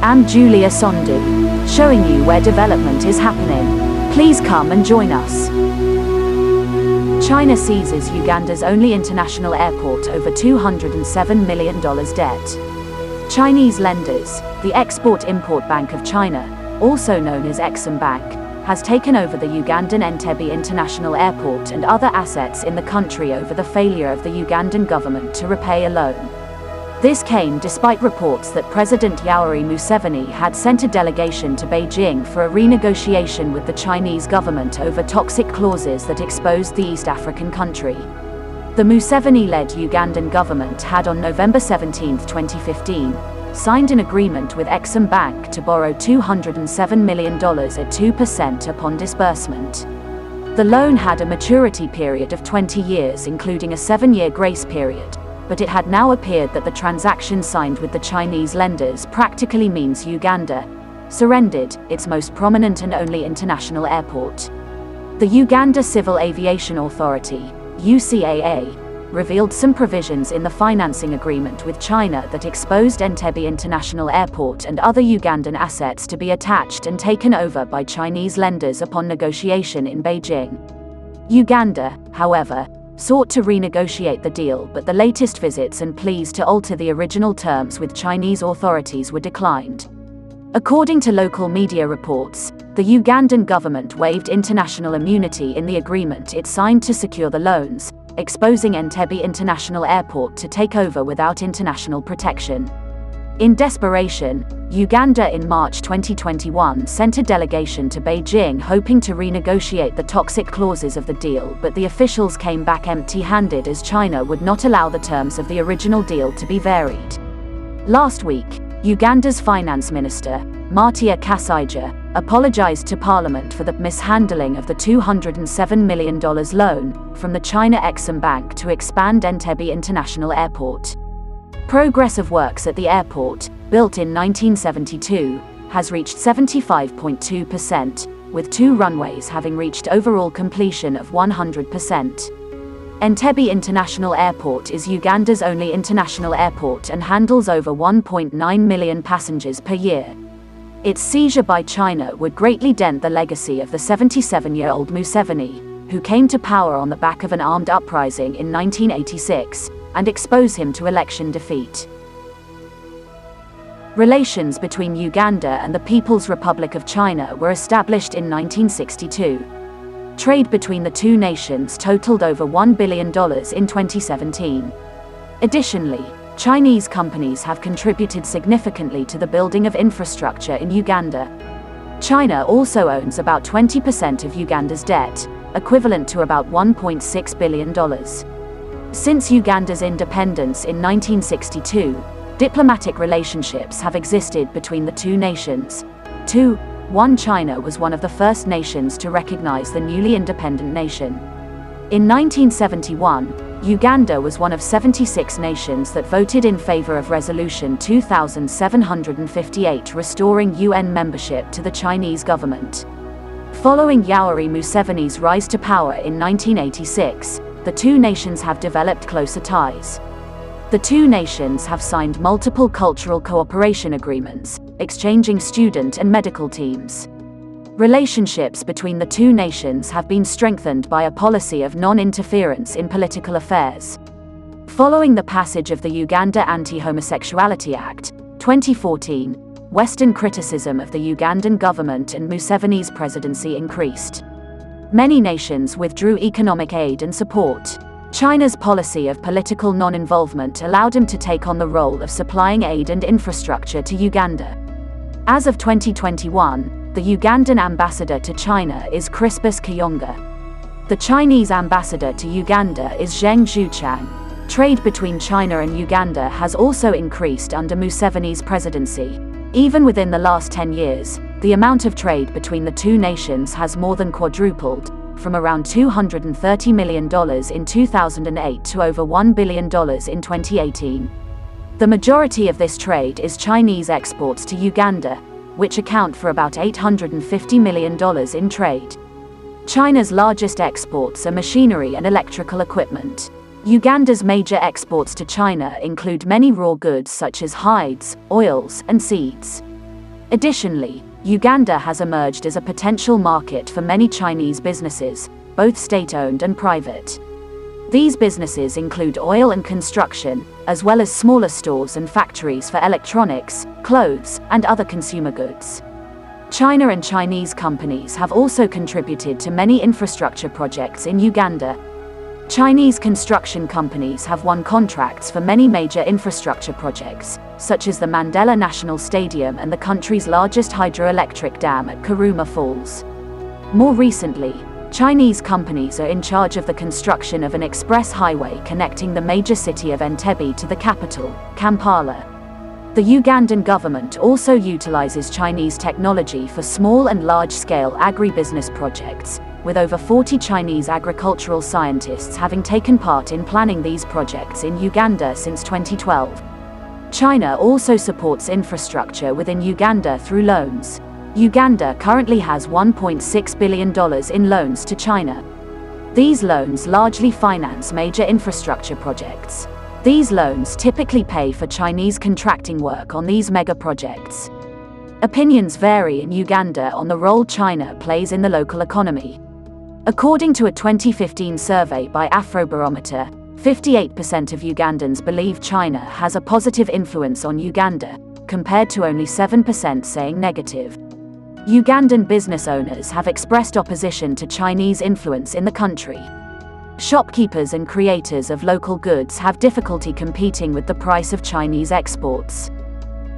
I'm Julia Sondu, showing you where development is happening. Please come and join us. China seizes Uganda's only international airport over $207 million debt. Chinese lenders, the Export-Import Bank of China, also known as Exim Bank, has taken over the Ugandan Entebbe International Airport and other assets in the country over the failure of the Ugandan government to repay a loan. This came despite reports that President Yoweri Museveni had sent a delegation to Beijing for a renegotiation with the Chinese government over toxic clauses that exposed the East African country. The Museveni-led Ugandan government had on November 17, 2015, signed an agreement with Exim Bank to borrow $207 million at 2% upon disbursement. The loan had a maturity period of 20 years, including a 7-year grace period. But it had now appeared that the transaction signed with the Chinese lenders practically means Uganda surrendered its most prominent and only international airport. The Uganda Civil Aviation Authority, UCAA, revealed some provisions in the financing agreement with China that exposed Entebbe International Airport and other Ugandan assets to be attached and taken over by Chinese lenders upon negotiation in Beijing. Uganda, however, sought to renegotiate the deal, but the latest visits and pleas to alter the original terms with Chinese authorities were declined. According to local media reports, the Ugandan government waived international immunity in the agreement it signed to secure the loans, exposing Entebbe International Airport to take over without international protection. In desperation, Uganda in March 2021 sent a delegation to Beijing hoping to renegotiate the toxic clauses of the deal, but the officials came back empty-handed as China would not allow the terms of the original deal to be varied. Last week, Uganda's finance minister, Martia Kasaija, apologized to Parliament for the mishandling of the $207 million loan from the China Exim Bank to expand Entebbe International Airport. Progress of works at the airport, built in 1972, has reached 75.2%, with 2 runways having reached overall completion of 100%. Entebbe International Airport is Uganda's only international airport and handles over 1.9 million passengers per year. Its seizure by China would greatly dent the legacy of the 77-year-old Museveni, who came to power on the back of an armed uprising in 1986, and expose him to election defeat. Relations between Uganda and the People's Republic of China were established in 1962. Trade between the two nations totaled over $1 billion in 2017. Additionally, Chinese companies have contributed significantly to the building of infrastructure in Uganda. China also owns about 20% of Uganda's debt, equivalent to about $1.6 billion. Since Uganda's independence in 1962, diplomatic relationships have existed between the two nations. 1. China was one of the first nations to recognize the newly independent nation. In 1971, Uganda was one of 76 nations that voted in favor of Resolution 2758 restoring UN membership to the Chinese government. Following Yoweri Museveni's rise to power in 1986, the two nations have developed closer ties. The two nations have signed multiple cultural cooperation agreements, exchanging student and medical teams. Relationships between the two nations have been strengthened by a policy of non-interference in political affairs. Following the passage of the Uganda Anti-Homosexuality Act, 2014, Western criticism of the Ugandan government and Museveni's presidency increased. Many nations withdrew economic aid and support. China's policy of political non-involvement allowed him to take on the role of supplying aid and infrastructure to Uganda. As of 2021, the Ugandan ambassador to China is Crispus Kayonga. The Chinese ambassador to Uganda is Zheng Zhuchang. Trade between China and Uganda has also increased under Museveni's presidency. Even within the last 10 years, the amount of trade between the two nations has more than quadrupled, from around $230 million in 2008 to over $1 billion in 2018. The majority of this trade is Chinese exports to Uganda, which account for about $850 million in trade. China's largest exports are machinery and electrical equipment. Uganda's major exports to China include many raw goods such as hides, oils, and seeds. Additionally, Uganda has emerged as a potential market for many Chinese businesses, both state-owned and private. These businesses include oil and construction, as well as smaller stores and factories for electronics, clothes, and other consumer goods. China and Chinese companies have also contributed to many infrastructure projects in Uganda. Chinese construction companies have won contracts for many major infrastructure projects, such as the Mandela National Stadium and the country's largest hydroelectric dam at Karuma Falls. More recently, Chinese companies are in charge of the construction of an express highway connecting the major city of Entebbe to the capital, Kampala. The Ugandan government also utilizes Chinese technology for small and large-scale agribusiness projects, with over 40 Chinese agricultural scientists having taken part in planning these projects in Uganda since 2012. China also supports infrastructure within Uganda through loans. Uganda currently has $1.6 billion in loans to China. These loans largely finance major infrastructure projects. These loans typically pay for Chinese contracting work on these mega projects. Opinions vary in Uganda on the role China plays in the local economy. According to a 2015 survey by Afrobarometer, 58% of Ugandans believe China has a positive influence on Uganda, compared to only 7% saying negative. Ugandan business owners have expressed opposition to Chinese influence in the country. Shopkeepers and creators of local goods have difficulty competing with the price of Chinese exports.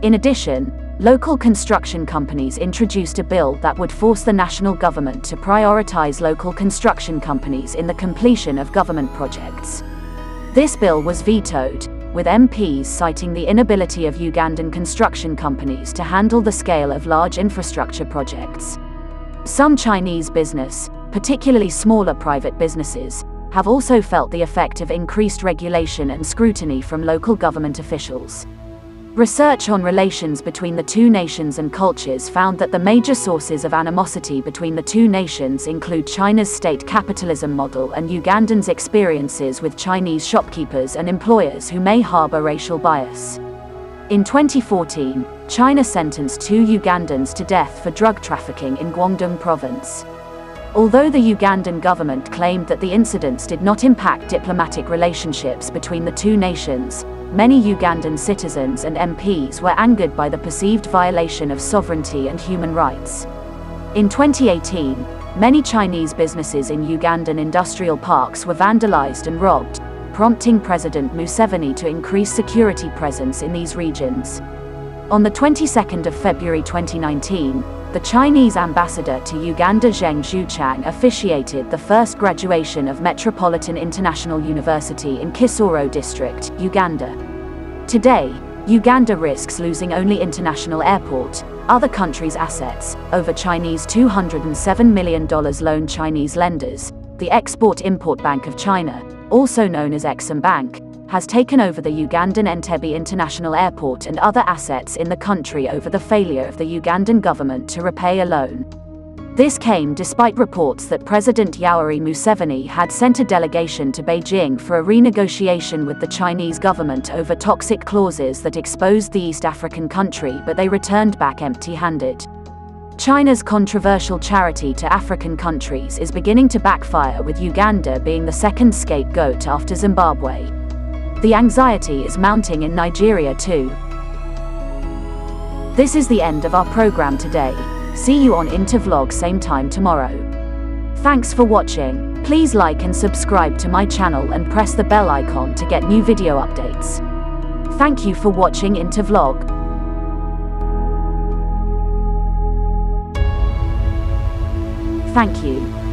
In addition, local construction companies introduced a bill that would force the national government to prioritize local construction companies in the completion of government projects. This bill was vetoed, with MPs citing the inability of Ugandan construction companies to handle the scale of large infrastructure projects. Some Chinese business, particularly smaller private businesses, have also felt the effect of increased regulation and scrutiny from local government officials. Research on relations between the two nations and cultures found that the major sources of animosity between the two nations include China's state capitalism model and Ugandans' experiences with Chinese shopkeepers and employers who may harbor racial bias. In 2014, China sentenced 2 Ugandans to death for drug trafficking in Guangdong province. Although the Ugandan government claimed that the incidents did not impact diplomatic relationships between the two nations, many Ugandan citizens and MPs were angered by the perceived violation of sovereignty and human rights. In 2018, many Chinese businesses in Ugandan industrial parks were vandalized and robbed, prompting President Museveni to increase security presence in these regions. On the 22nd of February 2019, the Chinese ambassador to Uganda Zheng Zhuchang officiated the first graduation of Metropolitan International University in Kisoro District, Uganda. Today, Uganda risks losing only international airport, other countries' assets, over Chinese $207 million loan Chinese lenders. The Export-Import Bank of China, also known as Exim Bank, has taken over the Ugandan Entebbe International Airport and other assets in the country over the failure of the Ugandan government to repay a loan. This came despite reports that President Yoweri Museveni had sent a delegation to Beijing for a renegotiation with the Chinese government over toxic clauses that exposed the East African country, but they returned back empty-handed. China's controversial charity to African countries is beginning to backfire, with Uganda being the second scapegoat after Zimbabwe. The anxiety is mounting in Nigeria too. This is the end of our program today. See you on Intervlog same time tomorrow. Thanks for watching. Please like and subscribe to my channel and press the bell icon to get new video updates. Thank you for watching Intervlog. Thank you.